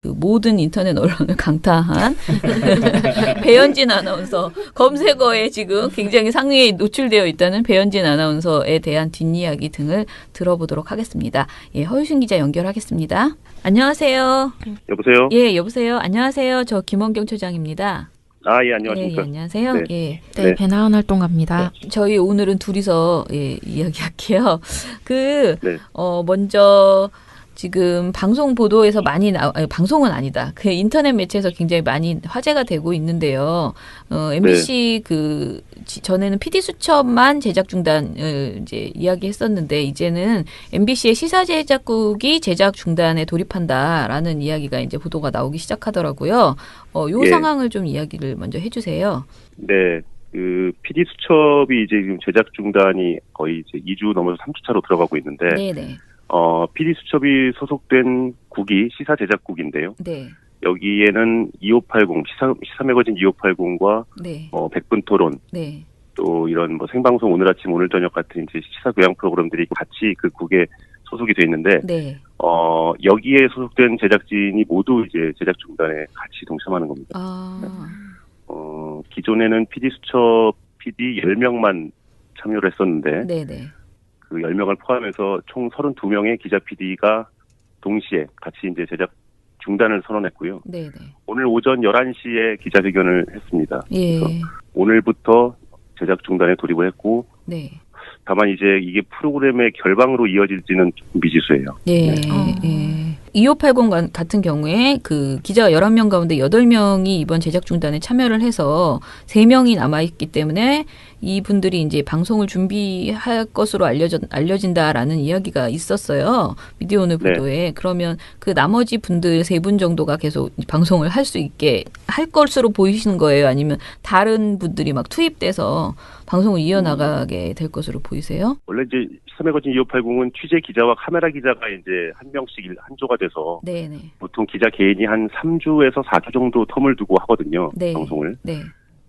그 모든 인터넷 언론을 강타한 배현진 아나운서 검색어에 지금 굉장히 상위에 노출되어 있다는 배현진 아나운서에 대한 뒷이야기 등을 들어보도록 하겠습니다. 예, 허유신 기자 연결하겠습니다. 안녕하세요. 여보세요? 예, 여보세요. 안녕하세요. 저 김원경 처장입니다. 아, 예, 안녕하십니까. 예, 안녕하세요. 네. 예. 네, 배나은 활동가입니다. 저희 오늘은 둘이서 이야기할게요. 네. 먼저 지금 방송 보도에서 많이 방송은 아니다. 그 인터넷 매체에서 굉장히 많이 화제가 되고 있는데요. MBC 전에는 PD 수첩만 제작 중단을 이제 이야기했었는데 이제는 MBC의 시사 제작국이 제작 중단에 돌입한다라는 이야기가 이제 보도가 나오기 시작하더라고요. 요 상황을 좀 이야기를 먼저 해주세요. 네. 그 PD 수첩이 이제 지금 제작 중단이 거의 이제 2주 넘어서 3주 차로 들어가고 있는데. 네네. PD 수첩이 소속된 국이 시사 제작국인데요. 네. 여기에는 2580 시사 매거진 2580과 네. 백분 토론, 네. 또 이런 뭐 생방송 오늘 아침 오늘 저녁 같은 이제 시사 교양 프로그램들이 같이 그 국에 소속이 돼 있는데, 네. 여기에 소속된 제작진이 모두 이제 제작 중단에 같이 동참하는 겁니다. 기존에는 PD 수첩 PD 10명만 참여를 했었는데, 네네. 그 10명을 포함해서 총 32명의 기자 PD가 동시에 같이 이제 제작 중단을 선언했고요. 네네. 오늘 오전 11시에 기자회견을 했습니다. 예. 그래서 오늘부터 제작 중단에 돌입을 했고, 네. 다만 이제 이게 프로그램의 결방으로 이어질지는 미지수예요. 예. 네. 예. 2580 같은 경우에 그 기자가 11명 가운데 8명이 이번 제작 중단에 참여를 해서 3명이 남아있기 때문에 이분들이 이제 방송을 준비할 것으로 알려진다라는 이야기가 있었어요. 미디어 오늘 보도에. 네. 그러면 그 나머지 분들 3분 정도가 계속 방송을 할 수 있게 할 것으로 보이시는 거예요? 아니면 다른 분들이 막 투입돼서 방송을 이어나가게 될 것으로 보이세요? 원래 이제 시사매거진 2580은 취재 기자와 카메라 기자가 이제 한 명씩 한 조가 돼서 네네. 보통 기자 개인이 한 3주에서 4주 정도 텀을 두고 하거든요. 네. 방송을. 네.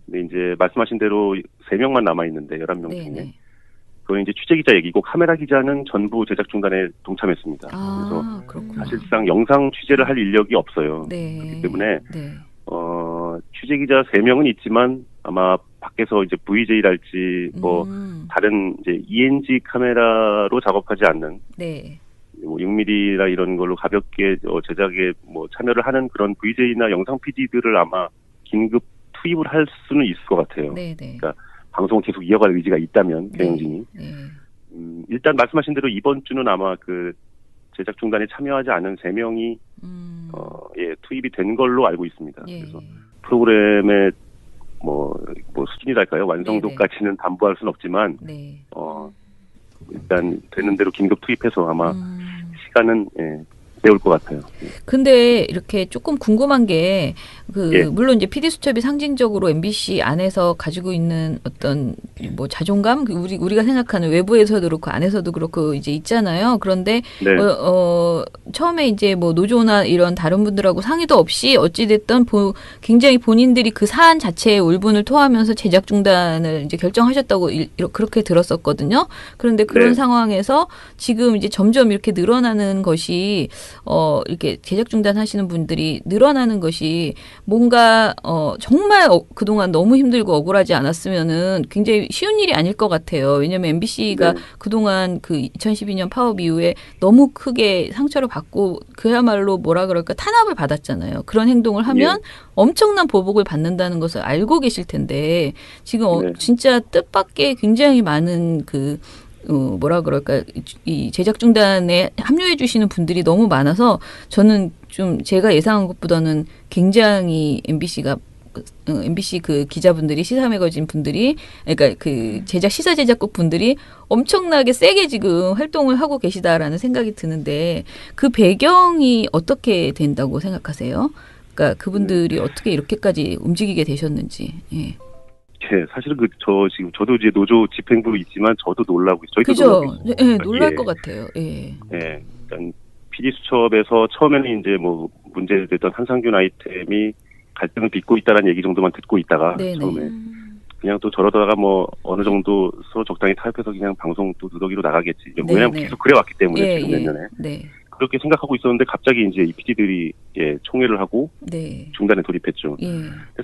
근데 이제 말씀하신 대로 3명만 남아있는데 11명 중에. 그건 이제 취재 기자 얘기고 카메라 기자는 전부 제작 중단에 동참했습니다. 그래서 그렇구나. 사실상 영상 취재를 할 인력이 없어요. 네. 그렇기 때문에 네. 취재 기자 3명은 있지만 아마 밖에서 이제 VJ랄지 뭐 다른 이제 ENG 카메라로 작업하지 않는 네. 뭐 6mm라 이런 걸로 가볍게 제작에 뭐 참여를 하는 그런 VJ나 영상 PD들을 아마 긴급 투입을 할 수는 있을 것 같아요. 네네. 그러니까 방송을 계속 이어갈 의지가 있다면 경영진이 네. 일단 말씀하신 대로 이번 주는 아마 그 제작 중단에 참여하지 않은 3명이 투입이 된 걸로 알고 있습니다. 예. 그래서 프로그램의 뭐 수준이랄까요? 완성도까지는 담보할 수는 없지만 네. 일단 되는 대로 긴급 투입해서 아마 시간은 내올 것 같아요. 근데 이렇게 조금 궁금한 게 물론 이제 PD 수첩이 상징적으로 MBC 안에서 가지고 있는 어떤 뭐 자존감, 우리가 생각하는 외부에서도 그렇고 안에서도 그렇고 이제 있잖아요. 그런데 네. 처음에 이제 뭐 노조나 이런 다른 분들하고 상의도 없이 어찌 됐든 굉장히 본인들이 그 사안 자체에 울분을 토하면서 제작 중단을 이제 결정하셨다고 그렇게 들었었거든요. 그런데 그런 네. 상황에서 지금 이제 점점 이렇게 늘어나는 것이 이렇게 제작 중단하시는 분들이 늘어나는 것이 뭔가 정말 그동안 너무 힘들고 억울하지 않았으면은 굉장히 쉬운 일이 아닐 것 같아요. 왜냐하면 MBC가 네. 그동안 그 2012년 파업 이후에 너무 크게 상처를 받고 그야말로 뭐라 그럴까 탄압을 받았잖아요. 그런 행동을 하면 네. 엄청난 보복을 받는다는 것을 알고 계실 텐데 지금 네. 진짜 뜻밖의 굉장히 많은 뭐라 그럴까 이 제작 중단에 합류해 주시는 분들이 너무 많아서 저는 좀 제가 예상한 것보다는 굉장히 MBC 그 기자분들이 시사 매거진 분들이 그러니까 그 시사 제작국 분들이 엄청나게 세게 지금 활동을 하고 계시다라는 생각이 드는데 그 배경이 어떻게 된다고 생각하세요? 그러니까 그분들이 어떻게 이렇게까지 움직이게 되셨는지. 예. 네, 사실은 저도 이제 노조 집행부로 있지만 저도 놀라고 있어요. 그죠? 네, 놀랄 것 같아요. 예. 네, 일단 PD 수첩에서 처음에는 이제 뭐 문제됐던 한상균 아이템이 갈등을 빚고 있다라는 얘기 정도만 듣고 있다가 네네. 처음에 그냥 또 저러다가 뭐 어느 정도 서로 적당히 타협해서 그냥 방송 또 누더기로 나가겠지. 왜냐하면 계속 그래왔기 때문에 지금 몇 년에. 네. 그렇게 생각하고 있었는데 갑자기 이제 이 PD들이 총회를 하고 네. 중단에 돌입했죠. 예.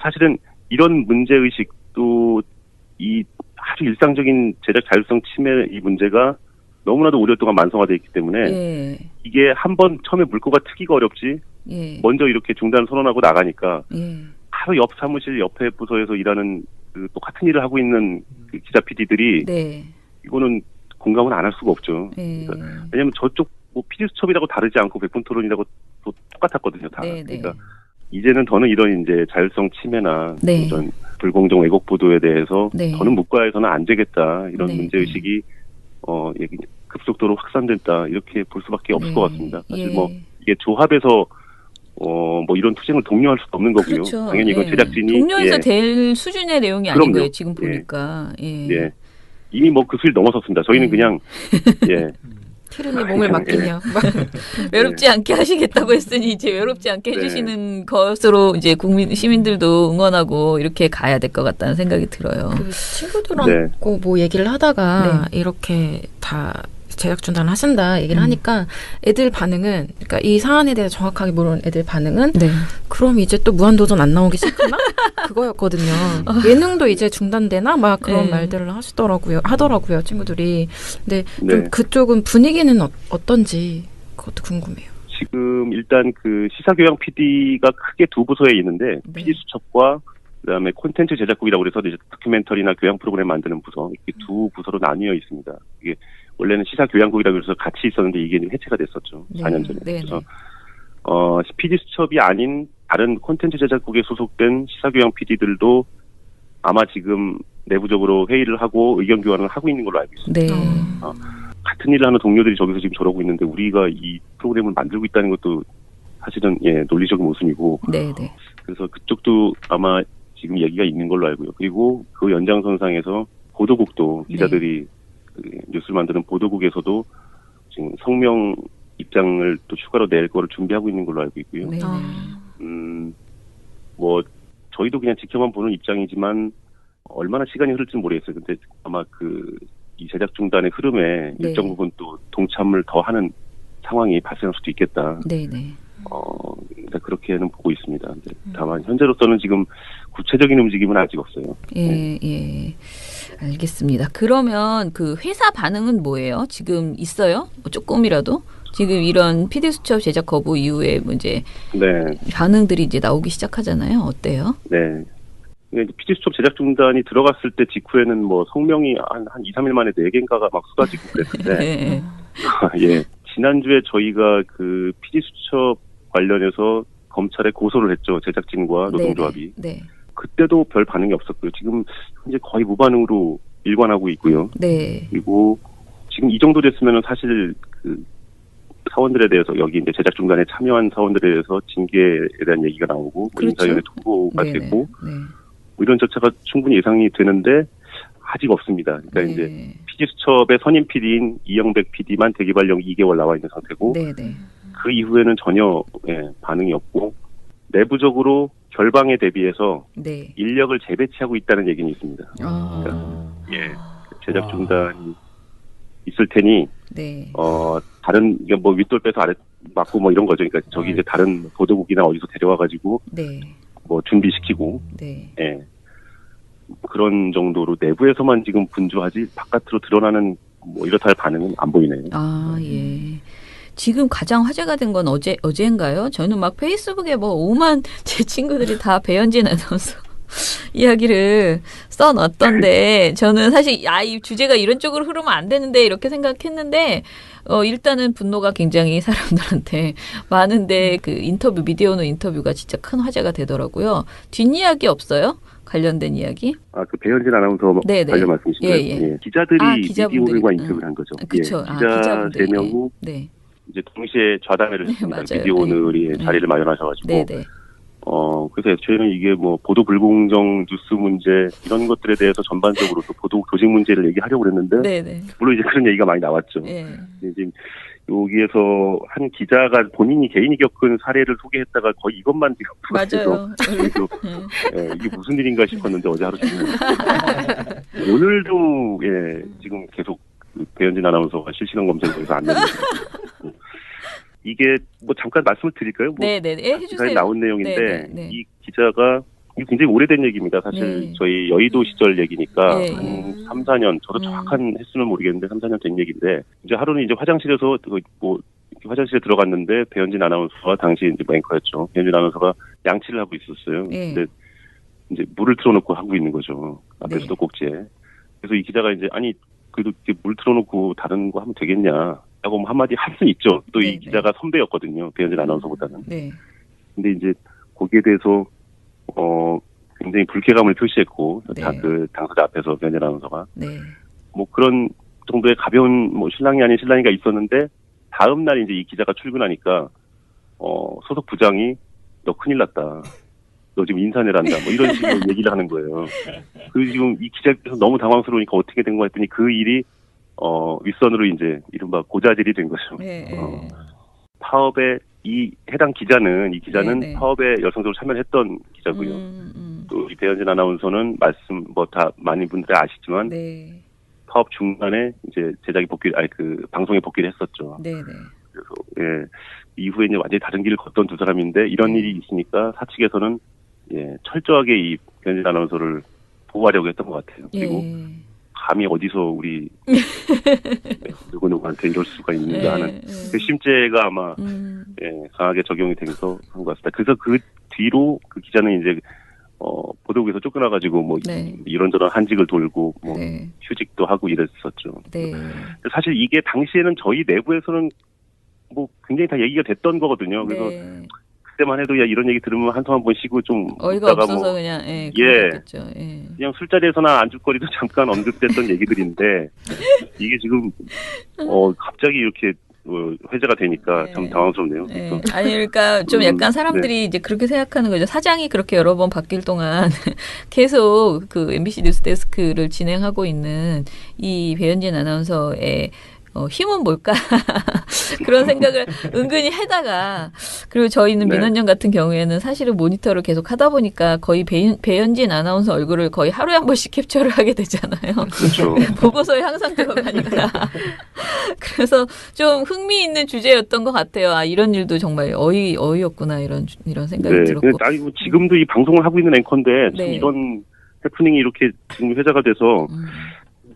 사실은 이런 문제의식도 이 아주 일상적인 제작 자율성 침해 이 문제가 너무나도 오랫동안 만성화되어 있기 때문에 예. 이게 한번 처음에 물꼬가 트기가 어렵지 예. 먼저 이렇게 중단 선언하고 나가니까 예. 바로 옆 사무실 옆에 부서에서 일하는 그 똑같은 일을 하고 있는 그 기자 PD들이 네. 이거는 공감은 안 할 수가 없죠. 예. 그러니까 왜냐하면 저쪽 뭐 PD 수첩이라고 다르지 않고 백분 토론이라고 또 똑같았거든요. 다. 네, 그러니까 이제는 더는 이런 이제 자율성 침해나 네. 이런 불공정 왜곡 보도에 대해서 네. 더는 묵과해서는 안 되겠다 이런 네. 문제의식이 급속도로 확산됐다 이렇게 볼 수밖에 없을 것 같습니다. 사실 뭐 이게 조합에서 뭐 이런 투쟁을 독려할 수도 없는 거고요. 그렇죠. 당연히 이건 제작진이 독려해서 될 수준의 내용이 아닌 거예요. 지금 보니까. 예. 이미 뭐 그 수를 넘어섰습니다. 저희는 그냥 티른이 몸을 맡기며 외롭지 않게 하시겠다고 했으니 이제 외롭지 않게 해주시는 것으로 이제 시민들도 응원하고 이렇게 가야 될 것 같다는 생각이 들어요. 그 친구들하고 뭐 얘기를 하다가 이렇게 다 제작 중단을 하신다 얘기를 하니까 애들 반응은, 그러니까 이 사안에 대해서 정확하게 모르는 애들 반응은 그럼 이제 또 무한도전 안 나오기 시작하나? 그거였거든요. 예능도 이제 중단되나? 막 그런 말들을 하더라고요, 친구들이. 근데 좀 그쪽은 분위기는 어떤지 그것도 궁금해요. 지금 일단 그 시사교양 PD가 크게 두 부서에 있는데 PD 수첩과 그다음에 콘텐츠 제작국이라고 그래서 이제 다큐멘터리나 교양 프로그램 만드는 부서, 이렇게 두 부서로 나뉘어 있습니다. 이게 원래는 시사교양국이라고 해서 같이 있었는데 이게 해체가 됐었죠. 4년 전에. 그래서 PD 수첩이 아닌 다른 콘텐츠 제작국에 소속된 시사교양 PD들도 아마 지금 내부적으로 회의를 하고 의견 교환을 하고 있는 걸로 알고 있습니다. 같은 일을 하는 동료들이 저기서 지금 저러고 있는데 우리가 이 프로그램을 만들고 있다는 것도 사실은 논리적인 모순이고. 그래서 그쪽도 아마 지금 얘기가 있는 걸로 알고요. 그리고 그 연장선상에서 보도국도 기자들이 뉴스를 만드는 보도국에서도 지금 성명 입장을 또 추가로 낼 거를 준비하고 있는 걸로 알고 있고요. 뭐 저희도 그냥 지켜만 보는 입장이지만 얼마나 시간이 흐를지는 모르겠어요. 근데 아마 이 제작 중단의 흐름에 일정 부분 또 동참을 더 하는 상황이 발생할 수도 있겠다. 그렇게는 보고 있습니다. 다만 현재로서는 지금 구체적인 움직임은 아직 없어요. 알겠습니다. 그러면 그 회사 반응은 뭐예요? 지금 있어요? 조금이라도? 지금 이런 PD 수첩 제작 거부 이후에 이제 반응들이 이제 나오기 시작하잖아요. 어때요? PD 수첩 제작 중단이 들어갔을 때 직후에는 뭐 성명이 한 2, 3일 만에 4개인가가 막 쏟아지고 그랬는데 지난주에 저희가 그 PD 수첩 관련해서 검찰에 고소를 했죠. 제작진과 노동조합이. 그때도 별 반응이 없었고요. 지금 현재 거의 무반응으로 일관하고 있고요. 그리고 지금 이 정도 됐으면 사실 그 사원들에 대해서 여기 이제 제작 중단에 참여한 사원들에 대해서 징계에 대한 얘기가 나오고 인사위원회 통보가 되고 뭐 이런 절차가 충분히 예상이 되는데 아직 없습니다. 그러니까 이제 PD 수첩의 선임 PD인 이영백 PD만 대기발령 2개월 나와 있는 상태고 그 이후에는 전혀 반응이 없고 내부적으로 결방에 대비해서 인력을 재배치하고 있다는 얘기는 있습니다. 그러니까 제작 중단이 있을 테니 다른 뭐 윗돌 빼서 아래 맞고 뭐 이런 거죠. 그러니까 저기 이제 다른 보도국이나 어디서 데려와 가지고 뭐 준비시키고 그런 정도로 내부에서만 지금 분주하지 바깥으로 드러나는 뭐 이렇다 할 반응은 안 보이네요. 지금 가장 화제가 된 건 어제인가요? 저는 막 페이스북에 뭐 오만 제 친구들이 다 배현진 아나운서 이야기를 써놨던데 저는 사실 이 주제가 이런 쪽으로 흐르면 안 되는데 이렇게 생각했는데 일단은 분노가 굉장히 사람들한테 많은데 그 미디어오늘 인터뷰가 진짜 큰 화제가 되더라고요. 뒷이야기 없어요? 관련된 이야기? 그 배현진 아나운서 관련 말씀이신가요? 기자들이 미디어오늘과 인터뷰를 한 거죠. 그렇죠. 기자 3명이 이제 동시에 좌담회를 했습니다. 미디어오늘이 자리를 마련하셔가지고. 그래서 저희는 이게 뭐 보도 불공정 뉴스 문제 이런 것들에 대해서 전반적으로 또 보도 조직 문제를 얘기하려고 그랬는데 물론 이제 그런 얘기가 많이 나왔죠. 지금 여기에서 한 기자가 개인이 겪은 사례를 소개했다가 거의 이것만 지금 맞아요. 이게 무슨 일인가 싶었는데 어제 하루 종일 오늘도 지금 계속 배현진 아나운서가 실시간 검색어에서 안 되는 이게 뭐 잠깐 말씀을 드릴까요? 뭐 네네, 해주세요. 나온 내용인데 네네. 이 기자가 굉장히 오래된 얘기입니다. 사실 네. 저희 여의도 시절 얘기니까 네. 한 3, 4년, 저도 정확한 횟수는 모르겠는데 3, 4년 된 얘기인데 이제 하루는 이제 화장실에서 뭐 화장실에 들어갔는데 배현진 아나운서가 당시 이제 앵커였죠. 배현진 아나운서가 양치를 하고 있었어요. 네. 근데 이제 물을 틀어놓고 하고 있는 거죠. 앞에 수도꼭지에. 그래서 이 기자가 이제 아니 그래도 물 틀어놓고 다른 거 하면 되겠냐 라고 뭐 한마디 할 수 있죠. 또 이 기자가 선배였거든요. 배현진 아나운서보다는. 네. 근데 이제 거기에 대해서 굉장히 불쾌감을 표시했고 네. 그 당사자 앞에서 배현진 아나운서가 네. 뭐 그런 정도의 가벼운 뭐 신랑이 아닌 신랑이가 있었는데 다음 날 이제 이 기자가 출근하니까 소속 부장이 너 큰일 났다. 너 지금 인사내란다. 뭐 이런 식으로 얘기를 하는 거예요. 그리고 지금 이 기자께서 너무 당황스러우니까 어떻게 된 거 했더니 그 일이 윗선으로 이제 이른바 고자질이 된 거죠. 네. 파업에 이 기자는 네. 파업에 열성적으로 참여했던 기자고요. 또 이 배현진 아나운서는 말씀 뭐 다 많은 분들이 아시지만 네. 파업 중간에 이제 방송에 복귀를 했었죠. 네네. 그래서 이후에 이제 완전히 다른 길을 걷던 두 사람인데 이런 일이 있으니까 사측에서는 철저하게 이 배현진 아나운서를 보호하려고 했던 것 같아요. 그리고 감히 어디서 우리 누구한테 이럴 수가 있는가 하는 그 심죄가 아마 강하게 적용이 되면서 한 것 같습니다. 그래서 그 뒤로 그 기자는 이제 보도국에서 쫓겨나가지고 뭐 이런저런 한직을 돌고 뭐 휴직도 하고 이랬었죠. 네. 사실 이게 당시에는 저희 내부에서는 뭐 굉장히 다 얘기가 됐던 거거든요. 그래서 그때만 해도 야 이런 얘기 들으면 한숨 한번 쉬고 좀 어이가 없어서 그냥 그냥 술자리에서나 안주거리도 잠깐 언급됐던 얘기들인데 이게 지금 갑자기 이렇게 회자가 되니까 참 당황스럽네요. 아니 그러니까 좀 약간 사람들이 이제 그렇게 생각하는 거죠. 사장이 그렇게 여러 번 바뀔 동안 계속 그 MBC 뉴스데스크를 진행하고 있는 이 배현진 아나운서의 힘은 뭘까? 그런 생각을 은근히 하다가, 그리고 저희는 민원연 같은 경우에는 사실은 모니터를 계속 하다 보니까 거의 배현진 아나운서 얼굴을 거의 하루에 한 번씩 캡처를 하게 되잖아요. 그렇죠. 보고서에 항상 들어가니까. 그래서 좀 흥미있는 주제였던 것 같아요. 아, 이런 일도 정말 어이없구나, 이런 생각이 들었고. 아니, 뭐 지금도 이 방송을 하고 있는 앵커인데, 참 이런 해프닝이 이렇게 지금 회자가 돼서,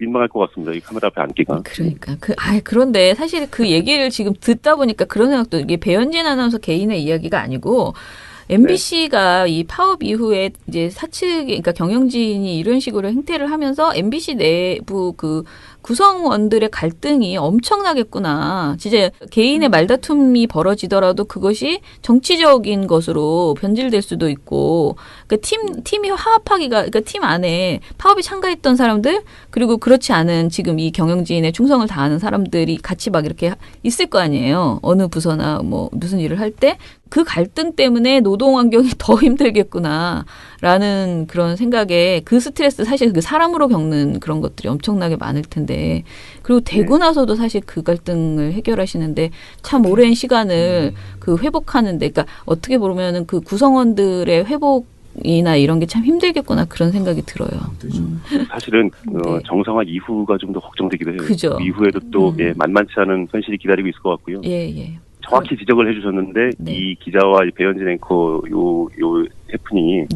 민망할 것 같습니다. 이 카메라 앞에 앉기가. 그러니까 그런데 사실 그 얘기를 지금 듣다 보니까 그런 생각도 이게 배현진 아나운서 개인의 이야기가 아니고 MBC가 이 파업 이후에 이제 그러니까 경영진이 이런 식으로 행태를 하면서 MBC 내부 그 구성원들의 갈등이 엄청나겠구나. 진짜 개인의 말다툼이 벌어지더라도 그것이 정치적인 것으로 변질될 수도 있고, 그러니까 팀이 그러니까 팀 안에 파업에 참가했던 사람들, 그리고 그렇지 않은 지금 이 경영진의 충성을 다하는 사람들이 같이 막 이렇게 있을 거 아니에요. 어느 부서나 뭐 무슨 일을 할 때. 그 갈등 때문에 노동 환경이 더 힘들겠구나라는 그런 생각에 그 스트레스 사실 그 사람으로 겪는 그런 것들이 엄청나게 많을 텐데 그리고 되고 나서도 사실 그 갈등을 해결하시는데 참 오랜 시간을 그 회복하는데 그러니까 어떻게 보면은 그 구성원들의 회복이나 이런 게 참 힘들겠구나 그런 생각이 들어요. 사실은 정상화 이후가 좀 더 걱정되기도 해요. 그죠. 이후에도 또 만만치 않은 현실이 기다리고 있을 것 같고요. 정확히 지적을 해주셨는데 이 기자와 배현진 앵커 요 해프닝이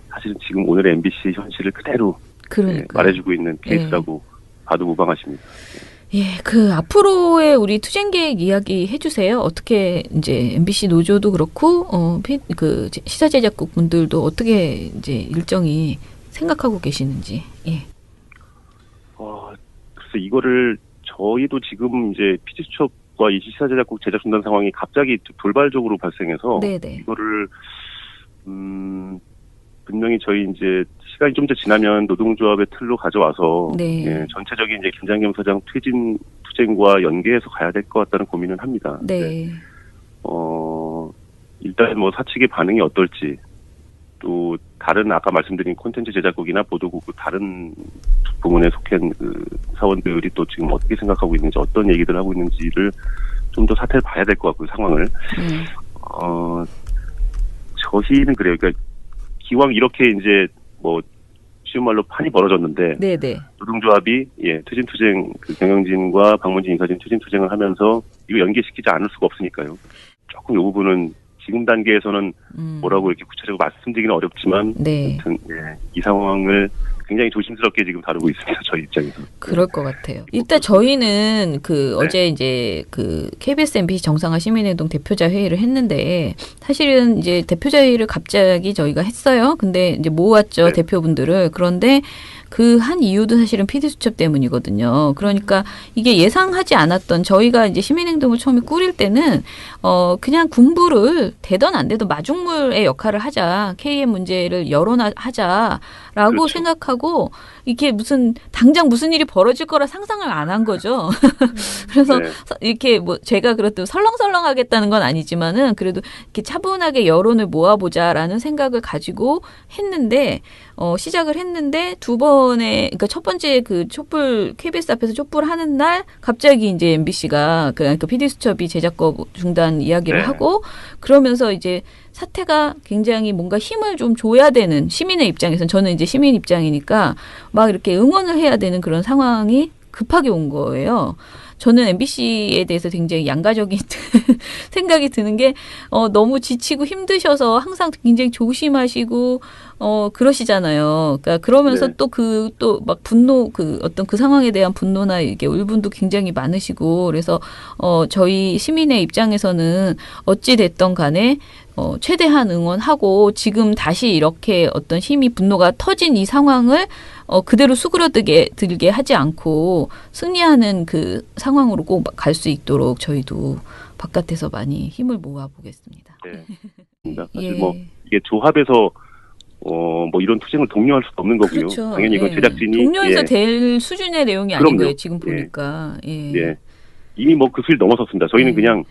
사실은 지금 오늘의 MBC 현실을 그대로 말해주고 있는 케이스라고 봐도 무방하십니다. 그 앞으로의 우리 투쟁 계획 이야기 해주세요. 어떻게 이제 MBC 노조도 그렇고 그 시사 제작국 분들도 어떻게 이제 일정이 생각하고 계시는지. 그래서 이거를 저희도 지금 이제 PD수첩과 이 시사 제작국 제작 중단 상황이 갑자기 돌발적으로 발생해서 이거를 분명히 저희 이제 시간이 좀 더 지나면 노동조합의 틀로 가져와서 전체적인 이제 김장겸 사장 투쟁과 연계해서 가야 될 것 같다는 고민은 합니다. 일단 뭐 사측의 반응이 어떨지 또 다른 아까 말씀드린 콘텐츠 제작국이나 보도국 다른 부문에 속한 그 사원들이 또 지금 어떻게 생각하고 있는지 어떤 얘기들 하고 있는지를 좀 더 사태를 봐야 될 것 같고요, 상황을. 저희는 그래요. 그러니까 기왕 이렇게 이제 뭐 쉬운 말로 판이 벌어졌는데 네네. 노동조합이 투진투쟁 그 경영진과 박문진 인사진 투진투쟁을 하면서 이거 연계시키지 않을 수가 없으니까요. 조금 이 부분은 지금 단계에서는 뭐라고 이렇게 구체적으로 말씀드리기는 어렵지만 네. 아무튼 이 상황을 굉장히 조심스럽게 지금 다루고 있습니다. 저희 입장에서. 그럴 것 같아요. 일단 저희는 어제 이제 KBS MBC 정상화 시민행동 대표자 회의를 했는데 사실은 이제 대표자 회의를 갑자기 저희가 했어요. 근데 이제 모았죠. 대표분들을. 그런데 그 한 이유도 사실은 PD수첩 때문이거든요. 그러니까 이게 예상하지 않았던 저희가 이제 시민행동을 처음에 꾸릴 때는 그냥 군부를 되던 안 되던 마중물의 역할을 하자. KM 문제를 열어하자라고 그렇죠. 생각하고 이게 당장 무슨 일이 벌어질 거라 상상을 안 한 거죠. 그래서 이렇게 제가 그렇다고 설렁설렁하겠다는 건 아니지만은 그래도 이렇게 차분하게 여론을 모아보자라는 생각을 가지고 했는데 시작을 했는데 그러니까 첫 번째 촛불 KBS 앞에서 촛불 하는 날 갑자기 이제 MBC가 그러니까 PD수첩이 제작거 중단 이야기를 하고 그러면서 이제 사태가 굉장히 뭔가 힘을 좀 줘야 되는 시민의 입장에서는 저는 이제 시민 입장이니까 막 이렇게 응원을 해야 되는 그런 상황이 급하게 온 거예요. 저는 MBC에 대해서 굉장히 양가적인 생각이 드는 게 너무 지치고 힘드셔서 항상 굉장히 조심하시고 그러시잖아요. 그러니까 그러면서 또 막 분노 어떤 그 상황에 대한 분노나 이게 울분도 굉장히 많으시고 그래서 저희 시민의 입장에서는 어찌 됐던 간에 최대한 응원하고 지금 다시 이렇게 어떤 분노가 터진 이 상황을 그대로 들게 하지 않고 승리하는 그 상황으로 꼭 갈 수 있도록 저희도 바깥에서 많이 힘을 모아보겠습니다. 네. 사실 이게 조합에서 이런 투쟁을 독려할 수도 없는 거고요. 그렇죠. 당연히 이건 제작진이 독려해서 될 수준의 내용이 아닌 거예요. 지금 보니까. 이미 그 수를 넘어섰습니다. 저희는 그냥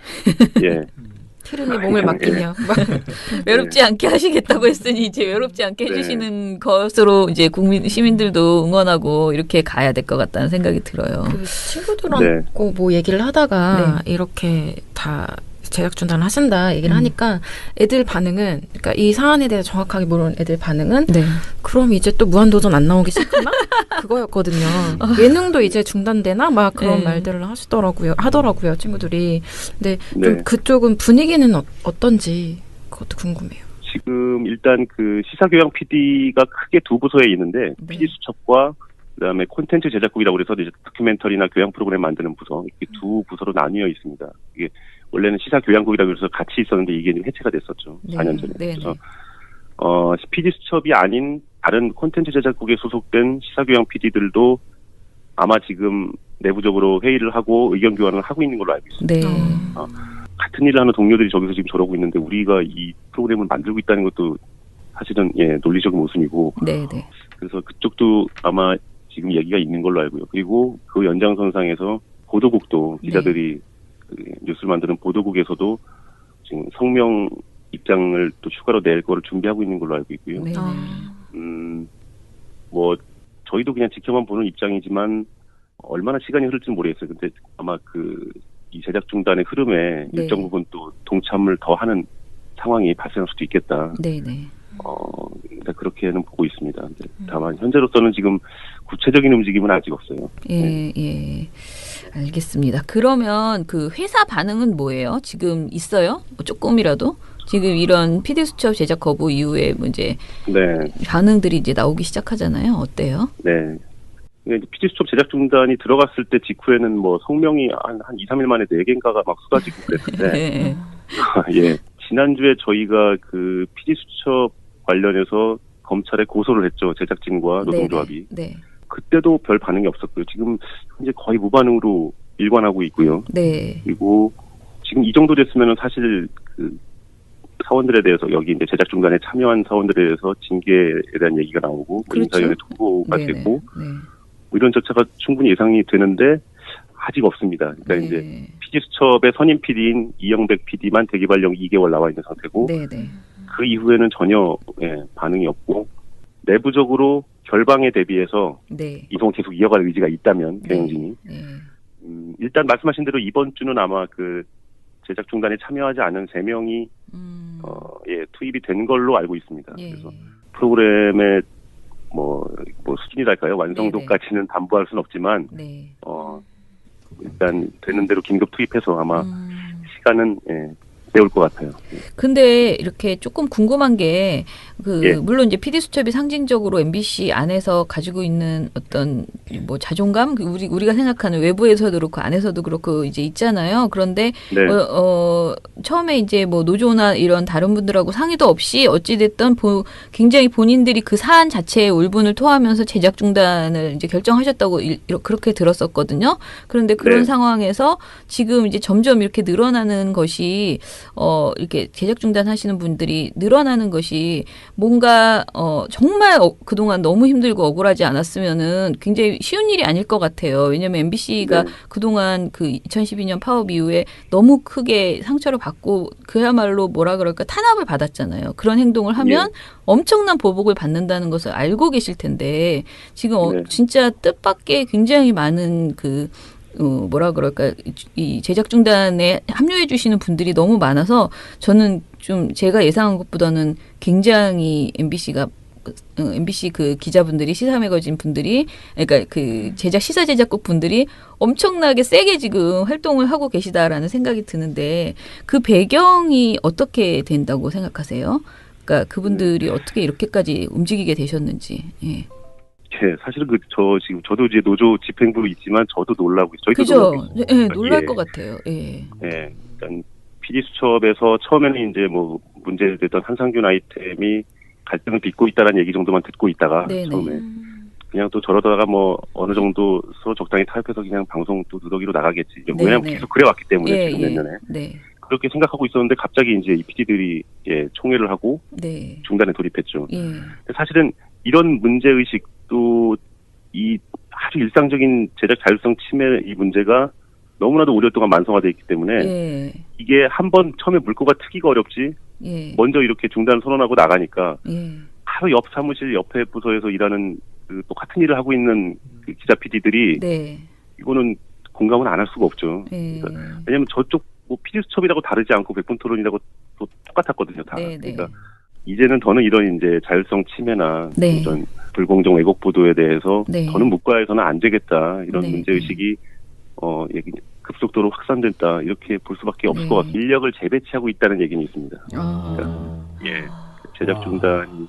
트름이 몸을 맡기며 외롭지 않게 하시겠다고 했으니 이제 외롭지 않게 해주시는 것으로 이제 시민들도 응원하고 이렇게 가야 될 것 같다는 생각이 들어요. 친구들하고 얘기를 하다가 이렇게 다 제작 중단을 하신다 얘기를 하니까 애들 반응은 그러니까 이 사안에 대해서 정확하게 모르는 애들 반응은 그럼 이제 또 무한도전 안 나오기 시작하나? 그거였거든요. 예능도 이제 중단되나? 막 그런 말들을 하더라고요 친구들이. 근데 좀 그쪽은 분위기는 어떤지 그것도 궁금해요. 지금 일단 시사교양 PD가 크게 두 부서에 있는데 PD수첩과 그다음에 콘텐츠 제작국이라고 그래서 이제 다큐멘터리나 교양 프로그램 만드는 부서 이렇게 두 부서로 나뉘어 있습니다. 이게 원래는 시사교양국이라고 해서 같이 있었는데 이게 해체가 됐었죠. 4년 전에. 그래서 PD수첩이 아닌 다른 콘텐츠 제작국에 소속된 시사교양 PD들도 아마 지금 내부적으로 회의를 하고 의견 교환을 하고 있는 걸로 알고 있습니다. 같은 일을 하는 동료들이 저기서 지금 저러고 있는데 우리가 이 프로그램을 만들고 있다는 것도 사실은 논리적인 모순이고 그래서 그쪽도 아마 지금 얘기가 있는 걸로 알고요. 그리고 그 연장선상에서 보도국도 기자들이 뉴스를 만드는 보도국에서도 지금 성명 입장을 또 추가로 낼 거를 준비하고 있는 걸로 알고 있고요. 저희도 그냥 지켜만 보는 입장이지만 얼마나 시간이 흐를지는 모르겠어요. 근데 아마 이 제작 중단의 흐름에 일정 부분 또 동참을 더 하는 상황이 발생할 수도 있겠다. 그렇게는 보고 있습니다. 다만 현재로서는 지금 구체적인 움직임은 아직 없어요. 알겠습니다. 그러면 회사 반응은 뭐예요? 지금 있어요? 조금이라도? 지금 이런 PD수첩 제작 거부 이후에 이제 반응들이 이제 나오기 시작하잖아요. 어때요? PD수첩 제작 중단이 들어갔을 때 직후에는 성명이 한 2, 3일 만에 4개인가가 막 쏟아지고 그랬는데 지난주에 저희가 PD수첩 관련해서 검찰에 고소를 했죠. 제작진과 노동조합이. 그때도 별 반응이 없었고요. 지금 현재 거의 무반응으로 일관하고 있고요. 그리고 지금 이 정도 됐으면 사실 사원들에 대해서 여기 이제 제작 중단에 참여한 사원들에 대해서 징계에 대한 얘기가 나오고 인사위원회 통보가 되고 이런 절차가 충분히 예상이 되는데 아직 없습니다. 그러니까 이제 PD수첩의 선임 PD인 이영백 PD만 대기발령 2개월 나와 있는 상태고 그 이후에는 전혀 반응이 없고 내부적으로 결방에 대비해서 이동을 계속 이어갈 의지가 있다면 경영진이 일단 말씀하신 대로 이번 주는 아마 제작 중단에 참여하지 않은 3명이 투입이 된 걸로 알고 있습니다. 그래서 프로그램에 수준이랄까요? 완성도까지는 담보할 수는 없지만, 네. 일단 되는 대로 긴급 투입해서 아마 시간은 때울 것 같아요. 근데 이렇게 조금 궁금한 게 예. 물론 이제 PD수첩이 상징적으로 MBC 안에서 가지고 있는 어떤 뭐 자존감, 우리가 생각하는 외부에서도 그렇고 안에서도 그렇고 이제 있잖아요. 그런데 네. 처음에 이제 뭐 노조나 이런 다른 분들하고 상의도 없이 어찌 됐든 굉장히 본인들이 그 사안 자체에 울분을 토하면서 제작 중단을 이제 결정하셨다고 그렇게 들었었거든요. 그런데 그런 네. 상황에서 지금 이제 점점 이렇게 늘어나는 것이 이렇게 제작 중단하시는 분들이 늘어나는 것이 뭔가 정말 그동안 너무 힘들고 억울하지 않았으면은 굉장히 쉬운 일이 아닐 것 같아요. 왜냐하면 MBC가 네. 그동안 그 2012년 파업 이후에 너무 크게 상처를 받고 그야말로 뭐라 그럴까 탄압을 받았잖아요. 그런 행동을 하면 엄청난 보복을 받는다는 것을 알고 계실 텐데 지금 진짜 뜻밖의 굉장히 많은 뭐라 그럴까, 이 제작 중단에 합류해 주시는 분들이 너무 많아서 저는 좀 제가 예상한 것보다는 굉장히 MBC 그 기자분들이 시사 매거진 분들이 그러니까 그 시사 제작국 분들이 엄청나게 세게 지금 활동을 하고 계시다라는 생각이 드는데 그 배경이 어떻게 된다고 생각하세요? 그러니까 그분들이 어떻게 이렇게까지 움직이게 되셨는지. 예. 사실은 저도 이제 노조 집행부로 있지만 저도 놀라고 있어요. 그죠? 예, 놀랄 것 같아요. 예. 예. 일단 PD수첩에서 처음에는 이제 뭐 문제됐던 한상균 아이템이 갈등을 빚고 있다는 얘기 정도만 듣고 있다가 네네. 처음에 그냥 또 저러다가 뭐 어느 정도 서로 적당히 타협해서 그냥 방송 또 누더기로 나가겠지. 왜냐하면 계속 그래왔기 때문에 지금 몇 년에. 네. 그렇게 생각하고 있었는데 갑자기 이제 이 PD들이 총회를 하고 중단에 돌입했죠. 사실은 이런 문제의식도 이 아주 일상적인 제작 자율성 침해 이 문제가 너무나도 오랫동안 만성화되어 있기 때문에 이게 한번 처음에 물꼬가 트기가 어렵지 먼저 이렇게 중단 선언하고 나가니까 바로 옆 사무실 옆에 부서에서 일하는 똑같은 일을 하고 있는 기자 PD들이 이거는 공감은 안 할 수가 없죠. 그러니까 왜냐하면 저쪽 뭐 PD수첩이라고 다르지 않고 백분토론이라고 또 똑같았거든요. 다. 그러니까 이제는 더는 이런 이제 자율성 침해나 이런 불공정 왜곡 보도에 대해서 더는 묵과해서는 안 되겠다 이런 문제의식이 급속도로 확산됐다 이렇게 볼 수밖에 없을 것 같아요. 인력을 재배치하고 있다는 얘기는 있습니다. 그러니까, 제작 중단이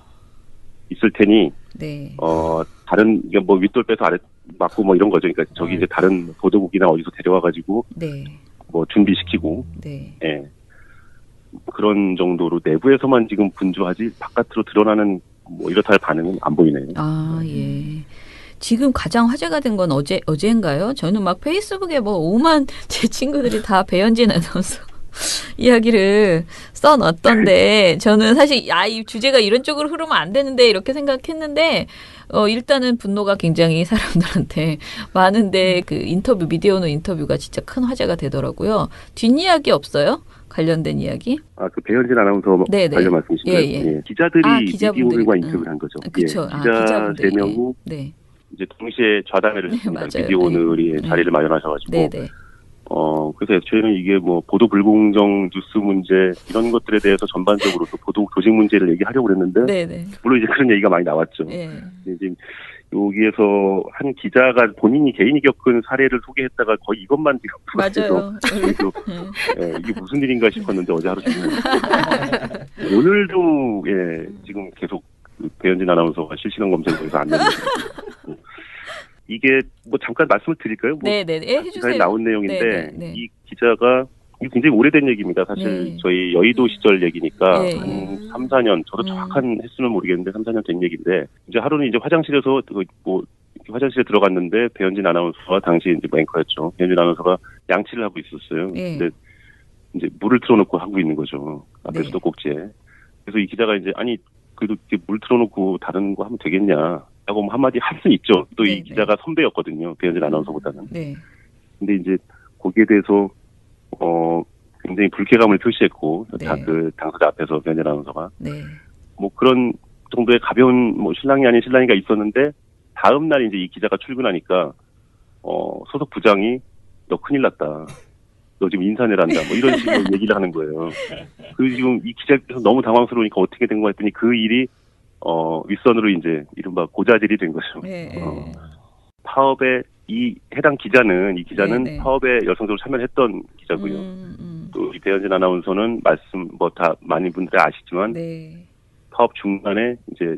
있을 테니 다른 뭐 윗돌 빼서 아래 맞고 뭐 이런 거죠. 그러니까 저기 이제 다른 보도국이나 어디서 데려와가지고 뭐 준비시키고 그런 정도로 내부에서만 지금 분주하지 바깥으로 드러나는 뭐 이렇다 할 반응은 안 보이네요. 지금 가장 화제가 된 건 어제인가요? 저는 막 페이스북에 뭐 오만 제 친구들이 다 배현진 아나운서 이야기를 써놨던데 저는 사실 이 주제가 이런 쪽으로 흐르면 안 되는데 이렇게 생각했는데 일단은 분노가 굉장히 사람들한테 많은데 그 미디어오늘 인터뷰가 진짜 큰 화제가 되더라고요. 뒷이야기 없어요? 관련된 이야기? 그 배현진 아나운서 관련 말씀이신가요? 기자들이 미디어오늘과 인터뷰를 한 거죠. 그렇죠. 기자 3명이 이제 동시에 좌담회를 했습니다. 미디어오늘이 자리를 마련하셔가지고. 그래서 저희는 이게 뭐 보도 불공정 뉴스 문제 이런 것들에 대해서 전반적으로 또 보도 조직 문제를 얘기하려고 그랬는데 물론 이제 그런 얘기가 많이 나왔죠. 지금 여기에서 한 기자가 본인이 개인이 겪은 사례를 소개했다가 거의 이것만 지금 맞아요. 이게 무슨 일인가 싶었는데 어제 하루 종일 오늘도 지금 계속 배현진 아나운서가 실시간 검색어에서 안 되는 이게 뭐 잠깐 말씀을 드릴까요? 해주세요. 나온 내용인데 이 기자가 이게 굉장히 오래된 얘기입니다. 사실 저희 여의도 시절 얘기니까 한 3, 4년 저도 정확한 횟수는 모르겠는데 3, 4년 된 얘기인데 이제 하루는 이제 화장실에서 화장실에 들어갔는데 배현진 아나운서가 당시 이제 앵커였죠. 배현진 아나운서가 양치를 하고 있었어요. 근데 이제 물을 틀어놓고 하고 있는 거죠. 앞에 수도꼭지에. 그래서 이 기자가 이제 그래도 이렇게 물 틀어놓고 다른 거 하면 되겠냐. 라고 한마디 할 수 있죠. 또 이 기자가 선배였거든요. 배현진 아나운서보다는. 근데 이제 거기에 대해서 굉장히 불쾌감을 표시했고 그 당사자 앞에서 배현진 아나운서가 뭐 그런 정도의 가벼운 뭐 신랑이 아닌 신랑이가 있었는데 다음 날 이제 이 기자가 출근하니까 소속 부장이 너 큰일 났다. 너 지금 인사내란다. 뭐 이런 식으로 얘기를 하는 거예요. 그 지금 이 기자께서 너무 당황스러우니까 어떻게 된 거 했더니 그 일이 윗선으로 이제 이른바 고자질이 된 거죠. 파업에 이 기자는 네. 파업에 열성적으로 참여했던 기자고요. 또 이 배현진 아나운서는 말씀 다 많은 분들이 아시지만 네. 파업 중간에 이제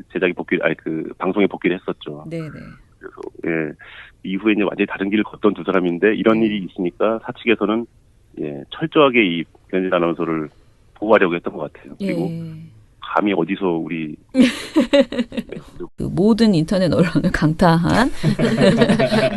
방송에 복귀를 했었죠. 네네. 그래서 이후에 이제 완전히 다른 길을 걷던 두 사람인데 이런 일이 있으니까 사측에서는 철저하게 이 배현진 아나운서를 보호하려고 했던 것 같아요. 그리고 감히 어디서 우리 그 모든 인터넷 언론을 강타한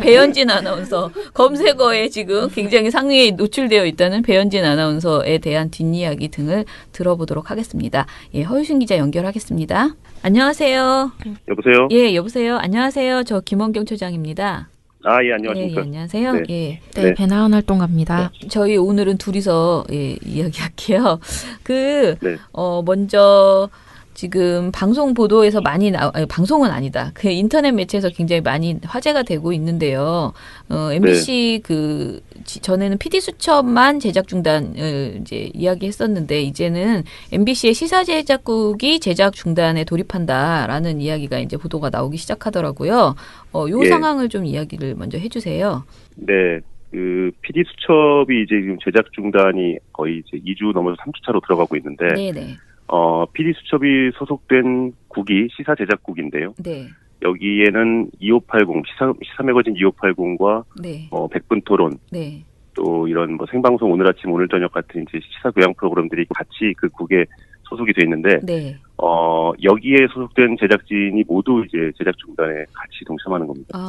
배현진 아나운서 검색어에 지금 굉장히 상위에 노출되어 있다는 배현진 아나운서에 대한 뒷이야기 등을 들어보도록 하겠습니다. 허유신 기자 연결하겠습니다. 안녕하세요. 여보세요? 여보세요. 안녕하세요. 저 김원경 처장입니다. 안녕하십니까. 안녕하세요. 네, 배나은 활동가입니다. 저희 오늘은 둘이서 이야기할게요. 먼저 지금 방송 보도에서 많이 방송은 아니다. 그 인터넷 매체에서 굉장히 많이 화제가 되고 있는데요. MBC 전에는 PD 수첩만 제작 중단을 이제 이야기했었는데 이제는 MBC의 시사 제작국이 제작 중단에 돌입한다라는 이야기가 이제 보도가 나오기 시작하더라고요. 요 상황을 좀 이야기를 먼저 해주세요. 네. PD 수첩이 이제 지금 제작 중단이 거의 이제 2주 넘어서 3주차로 들어가고 있는데. 네네. PD 수첩이 소속된 국이 시사 제작국인데요. 네. 여기에는 2580 시사 매거진 2580과 네. 100분 토론, 네. 또 이런 생방송 오늘 아침 오늘 저녁 같은 이제 시사 교양 프로그램들이 같이 그 국에 소속이 돼 있는데, 네. 여기에 소속된 제작진이 모두 이제 제작 중단에 같이 동참하는 겁니다.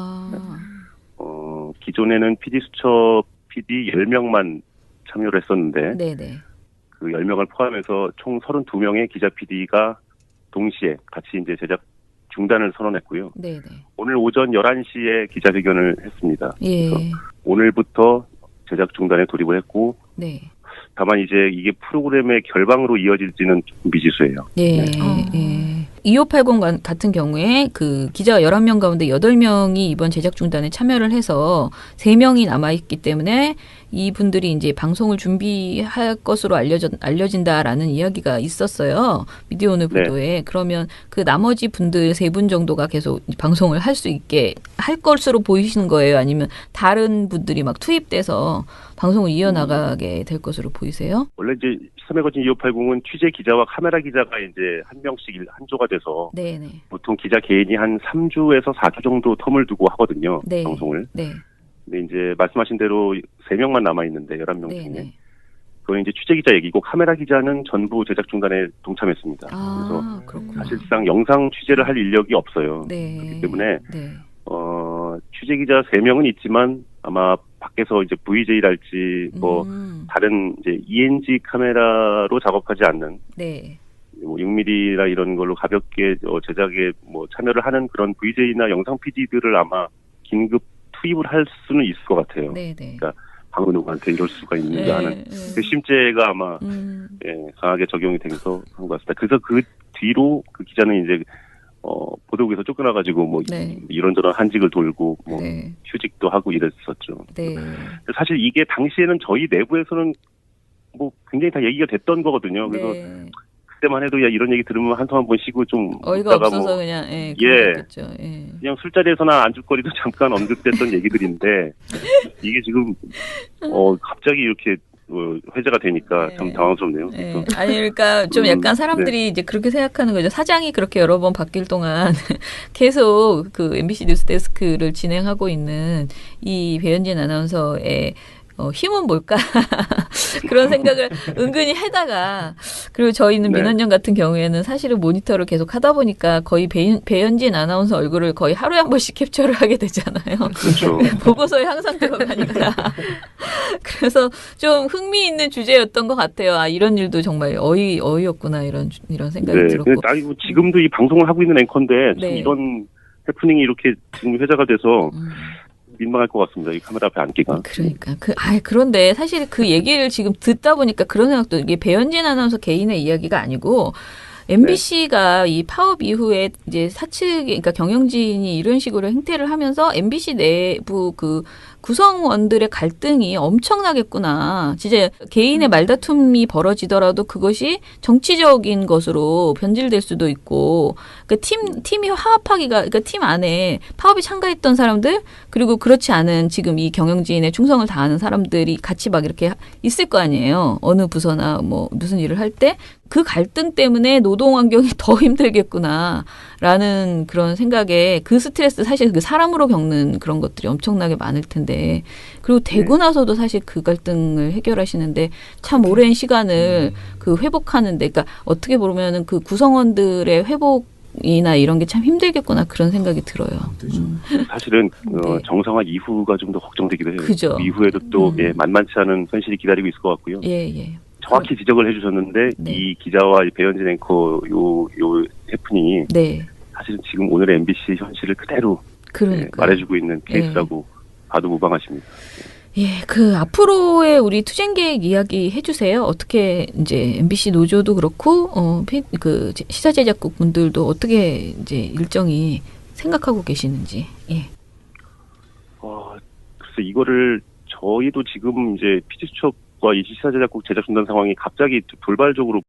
기존에는 PD 수첩 PD 10명만 참여를 했었는데, 네네. 그 10명을 포함해서 총 32명의 기자 PD가 동시에 같이 이제 제작 중단을 선언했고요. 네네. 오늘 오전 11시에 기자회견을 했습니다. 그래서 오늘부터 제작 중단에 돌입을 했고, 네. 다만 이제 이게 프로그램의 결방으로 이어질지는 조금 미지수예요. 네. 2580 같은 경우에 그 기자 11명 가운데 8명이 이번 제작 중단에 참여를 해서 3명이 남아있기 때문에 이분들이 이제 방송을 준비할 것으로 알려진다라는 이야기가 있었어요. 미디어오늘 보도에. 네. 그러면 그 나머지 분들 3분 정도가 계속 방송을 할 수 있게 할 것으로 보이시는 거예요? 아니면 다른 분들이 막 투입돼서 방송을 이어나가게 될 것으로 보이세요? 원래 이제 시사매거진 2580은 취재 기자와 카메라 기자가 이제 한 명씩 한 조가 돼서 네네. 보통 기자 개인이 한 3주에서 4주 정도 텀을 두고 하거든요. 네. 방송을. 네. 근데 이제 말씀하신 대로 3명만 남아있는데 11명 중에. 네네. 그건 이제 취재 기자 얘기고 카메라 기자는 전부 제작 중단에 동참했습니다. 그래서 그렇구나. 사실상 영상 취재를 할 인력이 없어요. 네. 그렇기 때문에 네. 취재 기자 3명은 있지만 아마 밖에서 이제 VJ랄지 다른 이제 ENG 카메라로 작업하지 않는 네. 6mm나 이런 걸로 가볍게 제작에 참여를 하는 그런 VJ나 영상 PD들을 아마 긴급 투입을 할 수는 있을 것 같아요. 네네. 그러니까 방금 누구한테 이럴 수가 있는가 하는 그 심재가 아마 강하게 적용이 되면서 한 것 같습니다. 그래서 그 뒤로 그 기자는 이제 보도국에서 쫓겨나가지고 이런저런 한직을 돌고 휴직도 하고 이랬었죠. 네. 사실 이게 당시에는 저희 내부에서는 굉장히 다 얘기가 됐던 거거든요. 그래서 그때만 해도 이런 얘기 들으면 한숨 한번 쉬고 좀 어이가 없어서 그냥 그냥 술자리에서나 안주거리도 잠깐 언급됐던 얘기들인데 이게 지금 갑자기 이렇게 회자가 되니까 참 당황스럽네요. 아니 그러니까 좀 약간 사람들이 이제 그렇게 생각하는 거죠. 사장이 그렇게 여러 번 바뀔 동안 계속 그 MBC 뉴스데스크를 진행하고 있는 이 배현진 아나운서의 힘은 뭘까? 그런 생각을 은근히 하다가, 그리고 저희는 민원연 같은 경우에는 사실은 모니터를 계속 하다 보니까 거의 배현진 아나운서 얼굴을 거의 하루에 한 번씩 캡처를 하게 되잖아요. 그렇죠. 보고서에 항상 들어가니까. 그래서 좀 흥미있는 주제였던 것 같아요. 이런 일도 정말 어이없구나, 이런 생각이 들었고. 지금도 이 방송을 하고 있는 앵커인데, 참 이런 해프닝이 이렇게 지금 회자가 돼서, 민망할 것 같습니다. 이 카메라 앞에 앉기가. 그러니까 그런데 사실 그 얘기를 지금 듣다 보니까 그런 생각도, 이게 배현진 아나운서 개인의 이야기가 아니고 MBC가 이 파업 이후에 이제 사측, 그러니까 경영진이 이런 식으로 행태를 하면서 MBC 내부 그 구성원들의 갈등이 엄청나겠구나. 진짜 개인의 말다툼이 벌어지더라도 그것이 정치적인 것으로 변질될 수도 있고, 그러니까 팀이 화합하기가, 그러니까 팀 안에 파업에 참가했던 사람들, 그리고 그렇지 않은 지금 이 경영진에 충성을 다하는 사람들이 같이 막 이렇게 있을 거 아니에요. 어느 부서나 뭐 무슨 일을 할 때 그 갈등 때문에 노동 환경이 더 힘들겠구나라는 그런 생각에 그 스트레스 사실 그 사람으로 겪는 그런 것들이 엄청나게 많을 텐데 그리고 되고 나서도 사실 그 갈등을 해결하시는데 참 오랜 시간을 그 회복하는데 그러니까 어떻게 보면은 그 구성원들의 회복이나 이런 게 참 힘들겠구나 그런 생각이 들어요. 사실은 정상화 이후가 좀 더 걱정되기도 해요. 그죠. 이후에도 또 만만치 않은 현실이 기다리고 있을 것 같고요. 예. 정확히 지적을 해주셨는데 이 기자와 배현진 앵커 요 해프닝이 사실은 지금 오늘의 MBC 현실을 그대로 말해주고 있는 케이스라고 봐도 무방하십니다. 예, 그 앞으로의 우리 투쟁 계획 이야기 해주세요. 어떻게 이제 MBC 노조도 그렇고 그 시사 제작국 분들도 어떻게 이제 일정이 생각하고 계시는지. 예. 글쎄 이거를 저희도 지금 이제 PD수첩과 이 시사 제작국 제작 중단 상황이 갑자기 돌발적으로